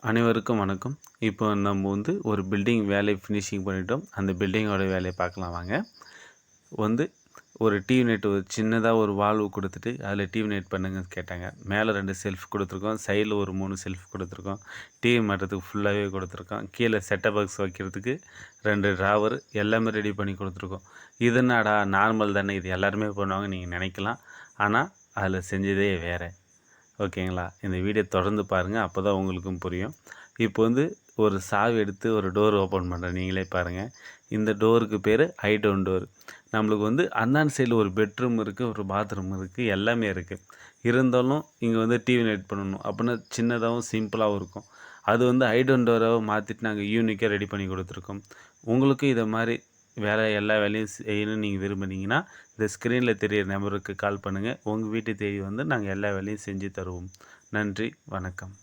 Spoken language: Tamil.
அனைவருக்கும் வணக்கம். இப்போ நம்ம ஒரு பில்டிங் வேலை ஃபினிஷிங் பண்ணிட்டோம். அந்த பில்டிங்கோட வேலைய பார்க்கலாம் வாங்க. வந்து ஒரு டிவி நெட் ஒரு சின்னதா ஒரு வால்வு குடுத்துட்டு, அதில டிவி நெட் பண்ணுங்கன்னு கேட்டாங்க. மேல 2 செல்ஃப் குடுத்துருக்கோம். சைடுல ஒரு 3 செல்ஃப் குடுத்துருக்கோம். டிவி மாட்டுறதுக்கு ஃபுல்லாவே குடுத்துருக்கோம். கீழ செட்டப் பாக்ஸ் வைக்கிறதுக்கு 2 டிராவர் எல்லாமே ரெடி பண்ணி குடுத்துருக்கோம். இது என்னடா நார்மல் தானே, இது எல்லாருமே பண்ணுவாங்கன்னு நீங்க நெனைக்கலாம். ஆனா, அதில செஞ்சதே வேற. ஓகேங்களா? இந்த வீடியோ தொடர்ந்து பாருங்கள். அப்போ தான் உங்களுக்கும் புரியும். இப்போ ஒரு சாவி எடுத்து ஒரு டோர் ஓப்பன் பண்ணுறேன். நீங்களே பாருங்கள். இந்த டோருக்கு பேர் ஐடவுன் டோர். நம்மளுக்கு அந்தாண்ட சைடில் ஒரு பெட்ரூம் இருக்குது, ஒரு பாத்ரூம் இருக்குது, எல்லாமே இருக்குது. இருந்தாலும் இங்கே டிவி நைட் பண்ணணும் அப்படின்னா சின்னதாகவும் சிம்பிளாகவும் இருக்கும். அது ஐடவுன் டோராக மாற்றிட்டு நாங்கள் யூனிக்காக ரெடி பண்ணி கொடுத்துருக்கோம். உங்களுக்கும் இதை மாதிரி எல்லா வேலையும் செய்யணும்னு நீங்கள் விரும்புனீங்கன்னா, இந்த ஸ்க்ரீனில் தெரியிற நம்பருக்கு கால் பண்ணுங்கள். உங்கள் வீட்டை தேடி நாங்கள் எல்லா வேலையும் செஞ்சு தருவோம். நன்றி, வணக்கம்.